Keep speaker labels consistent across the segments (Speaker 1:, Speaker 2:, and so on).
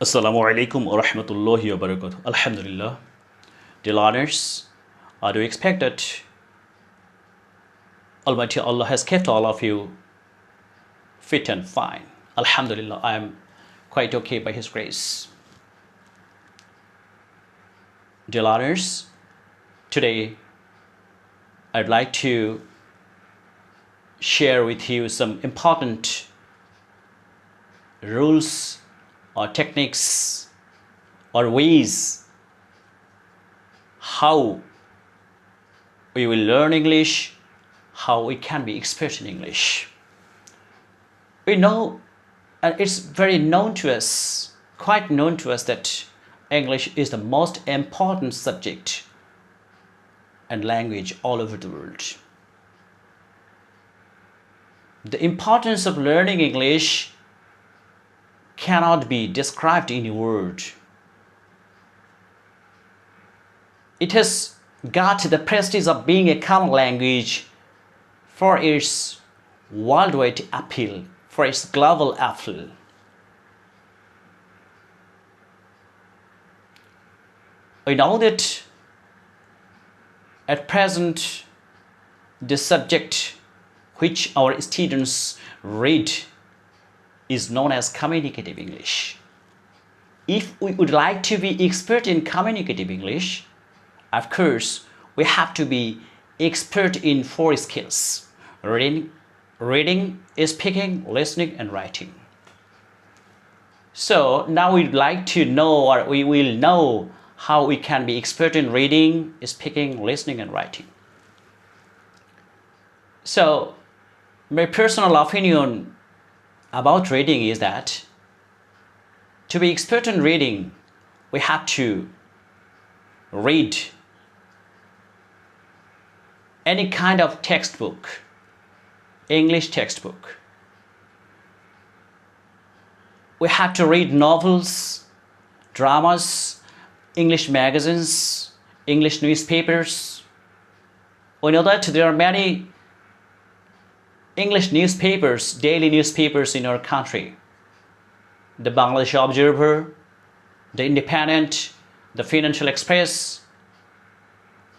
Speaker 1: Assalamu alaikum wa rahmatullahi wa barakatuh. Alhamdulillah. Dear learners, do you expect that Almighty Allah has kept all of you fit and fine? Alhamdulillah, I am quite okay by His grace. Dear learners, today I'd like to share with you some important rules or techniques or ways how we will learn English, how we can be expert in English. We know, and it's very known to us, quite known to us, that English is the most important subject and language all over the world. The importance of learning English cannot be described in a word. It has got the prestige of being a common language for its worldwide appeal, for its global appeal. We know that at present the subject which our students read is known as Communicative English. If we would like to be expert in Communicative English, of course, we have to be expert in 4 skills: reading, speaking, listening, and writing. So now we'd like to know, or we will know, how we can be expert in reading, speaking, listening, and writing. So my personal opinion about reading is that to be expert in reading, we have to read any kind of textbook, English textbook. We have to read novels, dramas, English magazines, English newspapers. We know that there are many English newspapers, daily newspapers in our country. The Bangladesh Observer, the Independent, the Financial Express,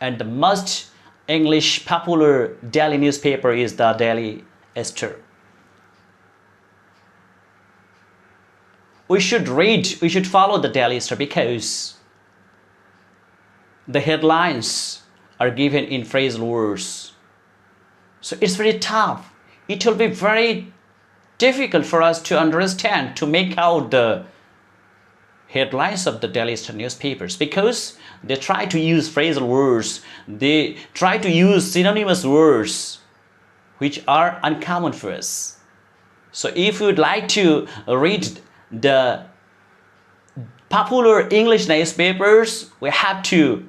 Speaker 1: and the most English popular daily newspaper is the Daily Star. We should follow the Daily Star because the headlines are given in phrasal words. So it's very tough. It will be very difficult for us to understand, to make out the headlines of the Daily Star newspapers, because they try to use phrasal words, they try to use synonymous words which are uncommon for us. So if you would like to read the popular English newspapers, we have to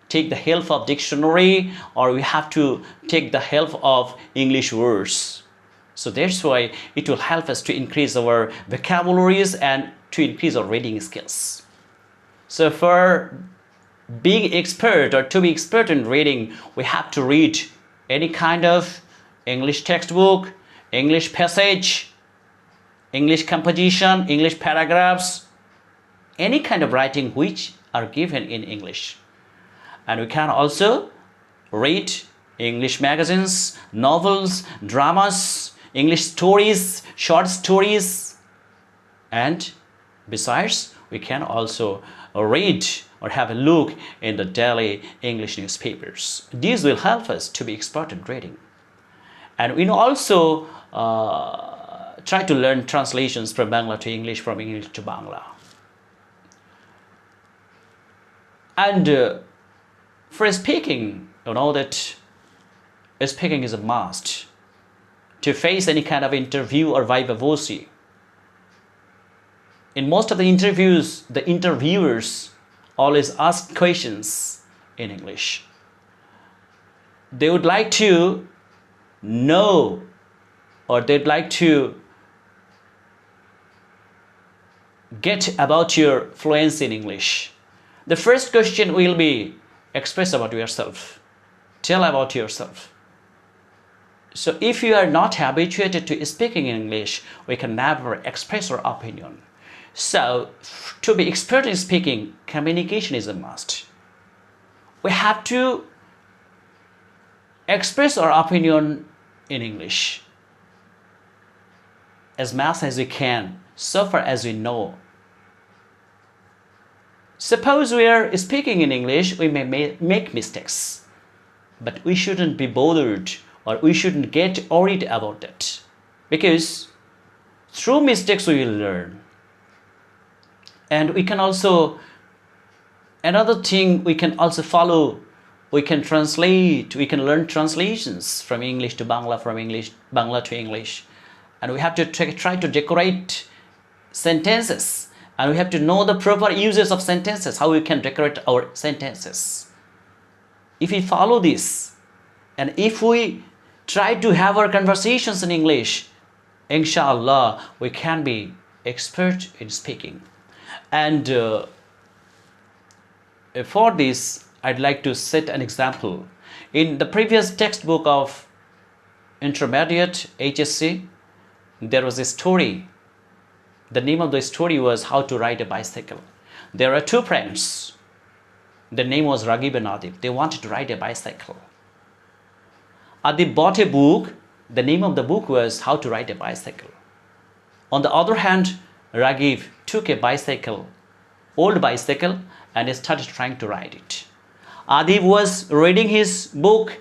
Speaker 1: take the help of dictionary, or we have to take the help of English words. So that's why it will help us to increase our vocabularies and to increase our reading skills. So for being expert, or to be expert in reading, we have to read any kind of English textbook, English passage, English composition, English paragraphs, any kind of writing which are given in English. And we can also read English magazines, novels, dramas, English stories, short stories, and besides, we can also read or have a look in the daily English newspapers. These will help us to be expert in reading. And we also try to learn translations from Bangla to English, from English to Bangla. And for speaking, you know that speaking is a must. To face any kind of interview or viva voce. In most of the interviews, the interviewers always ask questions in English. They would like to know, or they'd like to get about your fluency in English. The first question will be, express about yourself. Tell about yourself. So if you are not habituated to speaking in English, we can never express our opinion. So, to be expert in speaking, communication is a must. We have to express our opinion in English as much as we can, so far as we know. Suppose we are speaking in English, we may make mistakes, but we shouldn't be bothered or we shouldn't get worried about it, because through mistakes we will learn. And we can also, another thing we can also follow, we can translate, we can learn translations from English to Bangla, from Bangla to English. And we have to try to decorate sentences. And we have to know the proper uses of sentences, how we can decorate our sentences. If we follow this, and if we try to have our conversations in English, inshallah, we can be expert in speaking. And for this, I'd like to set an example. In the previous textbook of intermediate HSC, there was a story. The name of the story was How to Ride a Bicycle. There are two friends. The name was Ragib and Adib. They wanted to ride a bicycle. Adib bought a book. The name of the book was How to Ride a Bicycle. On the other hand, Ragib took a bicycle, old bicycle, and started trying to ride it. Adib was reading his book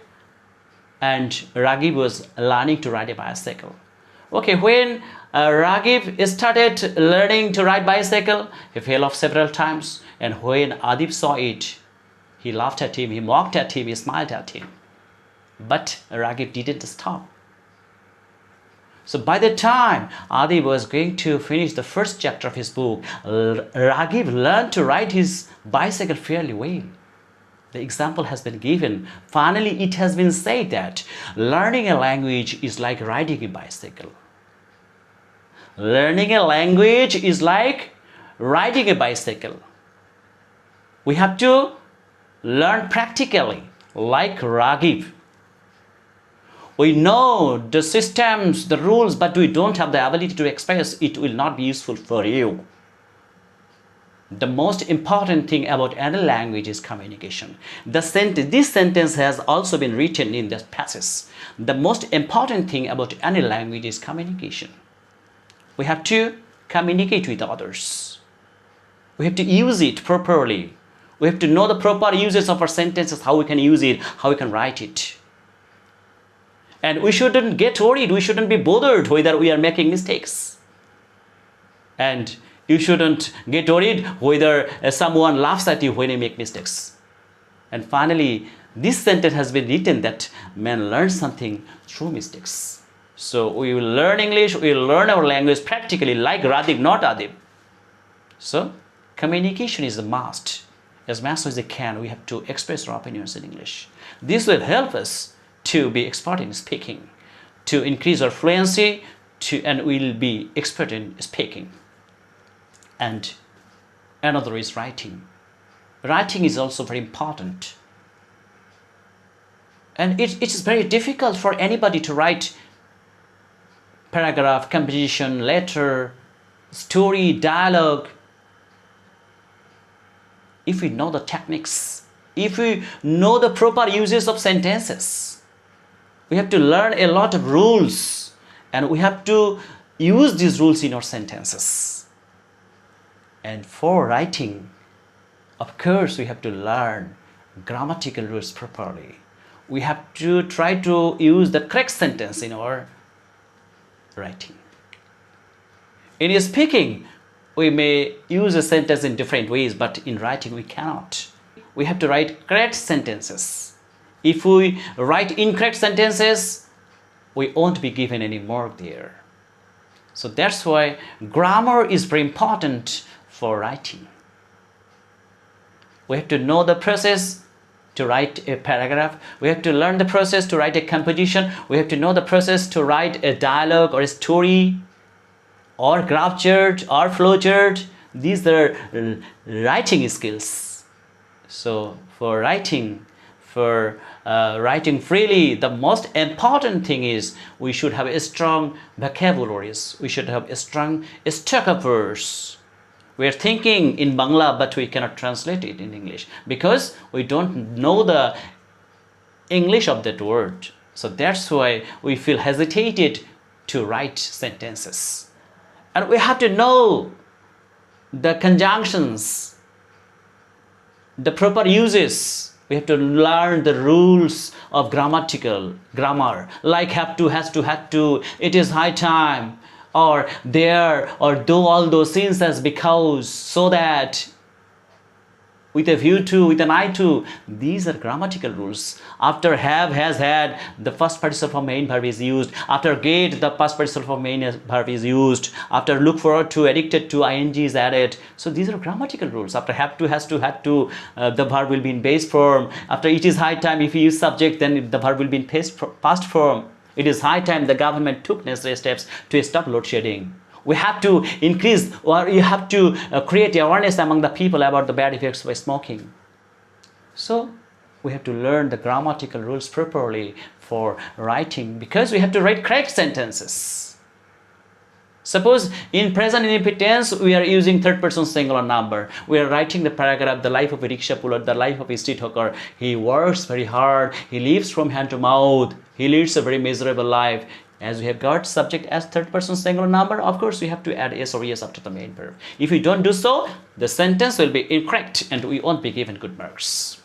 Speaker 1: and Ragib was learning to ride a bicycle. Okay, when Ragib started learning to ride bicycle, he fell off several times, and when Adib saw it, he laughed at him, he mocked at him, he smiled at him. But Ragib didn't stop. So by the time Adib was going to finish the first chapter of his book, Ragib learned to ride his bicycle fairly well. The example has been given. Finally, it has been said that learning a language is like riding a bicycle. Learning a language is like riding a bicycle. We have to learn practically, like Ragib. We know the systems, the rules, but we don't have the ability to express. It will not be useful for you. The most important thing about any language is communication. This sentence has also been written in this passage. The most important thing about any language is communication. We have to communicate with others. We have to use it properly. We have to know the proper uses of our sentences, how we can use it, how we can write it. And we shouldn't get worried, we shouldn't be bothered whether we are making mistakes. And you shouldn't get worried whether someone laughs at you when you make mistakes. And finally, this sentence has been written that man learns something through mistakes. So we will learn English, we will learn our language practically like Radib, not Adib. So communication is a must. As much as we can, we have to express our opinions in English. This will help us to be expert in speaking, to increase our fluency, and we will be expert in speaking. And another is writing. Writing is also very important. And it is very difficult for anybody to write paragraph, composition, letter, story, dialogue. If we know the techniques, if we know the proper uses of sentences, we have to learn a lot of rules, and we have to use these rules in our sentences. And for writing, of course, we have to learn grammatical rules properly. We have to try to use the correct sentence in our writing. In speaking, we may use a sentence in different ways, but in writing we cannot. We have to write correct sentences. If we write incorrect sentences, we won't be given any mark there. So that's why grammar is very important for writing. We have to know the process to write a paragraph. We have to learn the process to write a composition. We have to know the process to write a dialogue or a story or graph chart or flow chart. These are writing skills. So for writing freely, the most important thing is we should have a strong vocabularies. We should have a strong stock of words. We are thinking in Bangla, but we cannot translate it in English because we don't know the English of that word. So that's why we feel hesitated to write sentences. And we have to know the conjunctions, the proper uses. We have to learn the rules of grammar, like have to, has to, had to, it is high time, or there, or though, all those things as because, so that, with a view to, with an eye to. These are grammatical rules. After have, has, had, the first participle form main verb is used. After get, the past participle form main verb is used. After look forward to, addicted to, ing is added. So these are grammatical rules. After have to, has to, had to, the verb will be in base form. After it is high time, if you use subject, then the verb will be in past form. It is high time the government took necessary steps to stop load shedding. We have to increase, or you have to create awareness among the people about the bad effects by smoking. So we have to learn the grammatical rules properly for writing, because we have to write correct sentences. Suppose in present indefinite tense we are using third person singular number. We are writing the paragraph, the life of a rickshaw puller, the life of a street hawker. He works very hard, he lives from hand to mouth, he leads a very miserable life. As we have got subject as third person singular number, of course we have to add s or es after the main verb. If we don't do so, the sentence will be incorrect and we won't be given good marks.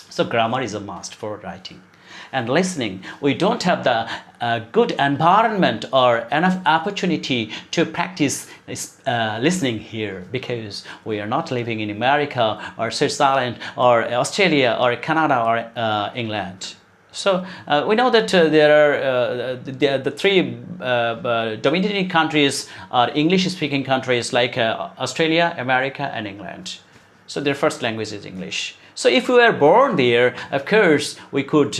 Speaker 1: So grammar is a must for writing. And listening, we don't have the good environment or enough opportunity to practice listening here, because we are not living in America or Switzerland or Australia or Canada or England. So we know that there are the three dominating countries are English-speaking countries, like Australia, America, and England. So their first language is English. So if we were born there, of course, we could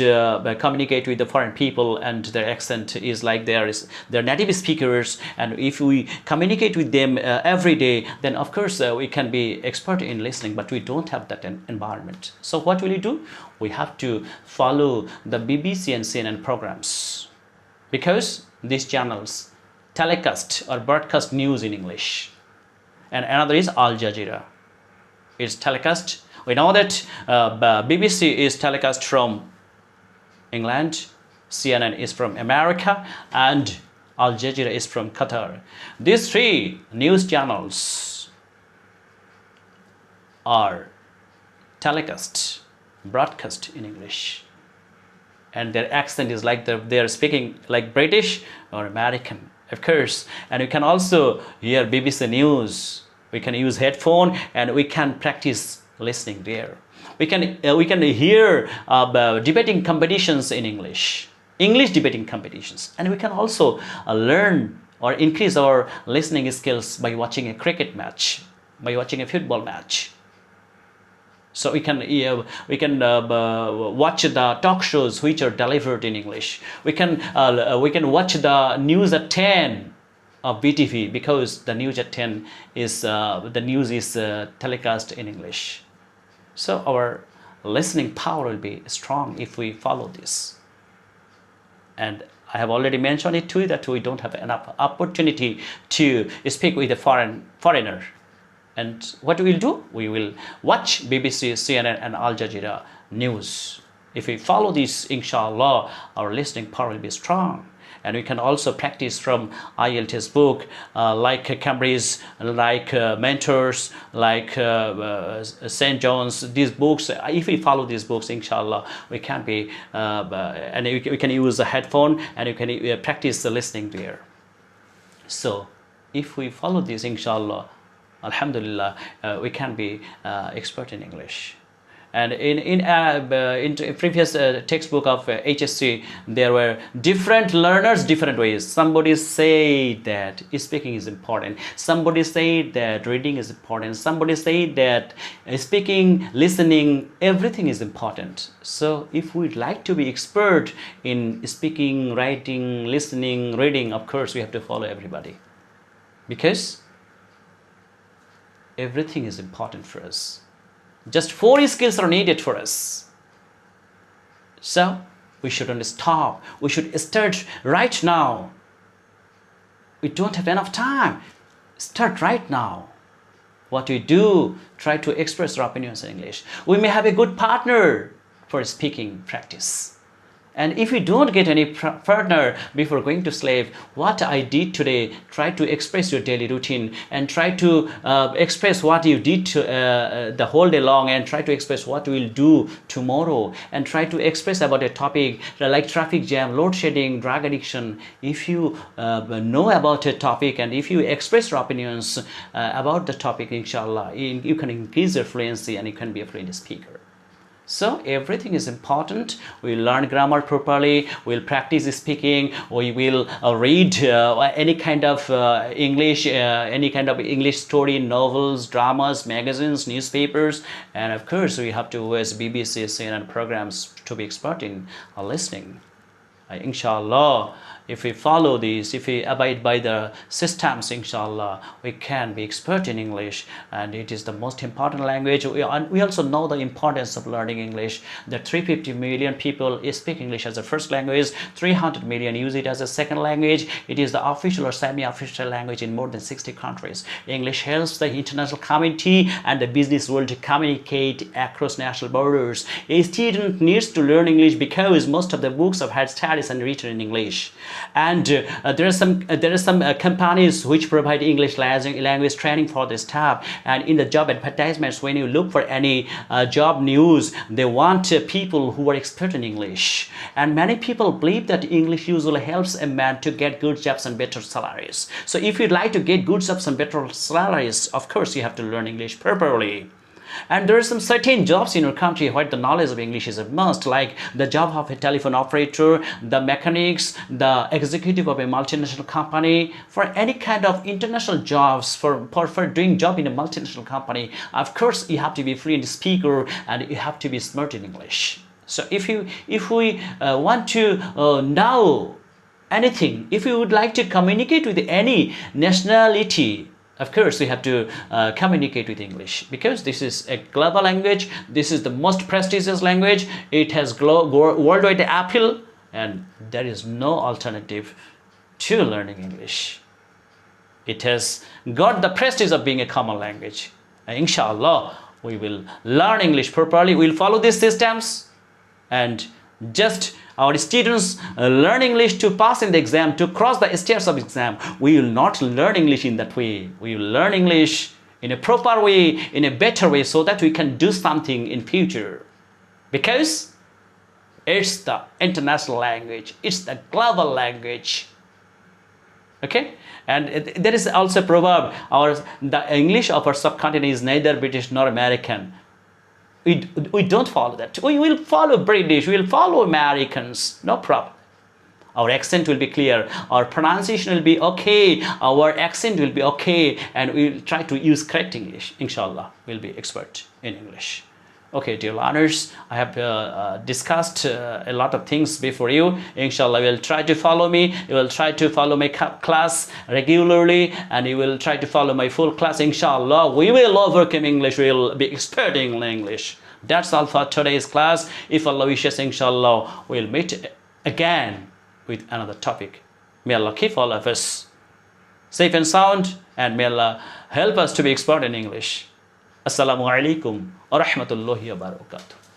Speaker 1: communicate with the foreign people, and their accent is like they're native speakers. And if we communicate with them every day, then of course we can be expert in listening, but we don't have that environment. So what will you do? We have to follow the BBC and CNN programs, because these channels telecast or broadcast news in English. And another is Al Jazeera. It's telecast. We know that BBC is telecast from England, CNN is from America, and Al Jazeera is from Qatar. These three news channels are telecast, broadcast in English. And their accent is like they're speaking like British or American, of course. And you can also hear BBC News. We can use headphone and we can practice listening there. We can hear debating competitions in English debating competitions, and we can also learn or increase our listening skills by watching a cricket match, by watching a football match. So we can watch the talk shows which are delivered in English. We can watch the news at 10 of BTV, because the news at 10 is the news is telecast in English. So our listening power will be strong if we follow this. And I have already mentioned it too, that we don't have enough opportunity to speak with a foreigner. And what we will do? We will watch BBC, CNN, and Al Jazeera news. If we follow this, inshallah, our listening power will be strong. And we can also practice from IELTS book, like Cambridge, like Mentors, like St. John's. These books, if we follow these books, inshallah, we can be, and we can use a headphone, and you can practice the listening there. So if we follow this, inshallah, alhamdulillah, we can be expert in English. And in previous textbook of HSC, there were different learners, different ways. Somebody say that speaking is important. Somebody say that reading is important. Somebody say that speaking, listening, everything is important. So if we'd like to be expert in speaking, writing, listening, reading, of course we have to follow everybody, because everything is important for us. Just 4 skills are needed for us. So we shouldn't stop. We should start right now. We don't have enough time. Start right now. what we do, try to express our opinions in English. We may have a good partner for speaking practice. And if you don't get any partner before going to sleep, what I did today, try to express your daily routine and try to express what you did the whole day long, and try to express what you will do tomorrow, and try to express about a topic like traffic jam, load shedding, drug addiction. If you know about a topic and if you express your opinions about the topic, inshallah, you can increase your fluency and you can be a fluent speaker. So everything is important. We will learn grammar properly, we will practice speaking, we will read any kind of English story, novels, dramas, magazines, newspapers, and of course we have to watch BBC, CNN programs to be expert in listening. Inshallah, if we follow these, if we abide by the systems, inshallah, we can be expert in English, and it is the most important language. We also know the importance of learning English. That 350 million people speak English as a first language, 300 million use it as a second language. It is the official or semi-official language in more than 60 countries. English helps the international community and the business world to communicate across national borders. A student needs to learn English because most of the books have had studies and written in English. And there are some companies which provide English language training for the staff. And in the job advertisements, when you look for any job news, they want people who are expert in English. And many people believe that English usually helps a man to get good jobs and better salaries. So if you'd like to get good jobs and better salaries, of course you have to learn English properly. And there are some certain jobs in your country where the knowledge of English is a must, like the job of a telephone operator, the mechanics, the executive of a multinational company. For any kind of international jobs, for doing job in a multinational company, of course you have to be fluent speaker and you have to be smart in English. So if we want to know anything, if you would like to communicate with any nationality, of course, we have to communicate with English, because this is a global language. This is the most prestigious language. It has worldwide appeal, and there is no alternative to learning English. It has got the prestige of being a common language. And inshallah, we will learn English properly. We will follow these systems, and just our students learn English to pass in the exam, to cross the stairs of exam. We will not learn English in that way. We will learn English in a proper way, in a better way, so that we can do something in future. Because it's the international language. It's the global language. Okay? And there is also a proverb, the English of our subcontinent is neither British nor American. We don't follow that. We will follow British, we will follow Americans, no problem. Our accent will be clear, our pronunciation will be okay, our accent will be okay, and we will try to use correct English. Inshallah, we'll be expert in English. Okay, dear learners, I have discussed a lot of things before you. Inshallah, you will try to follow me. You will try to follow my class regularly, and you will try to follow my full class. Inshallah, we will overcome English. We will be expert in English. That's all for today's class. If Allah wishes, inshallah, we'll meet again with another topic. May Allah keep all of us safe and sound, and may Allah help us to be expert in English. Assalamu alaikum wa rahmatullahi wa barakatuh.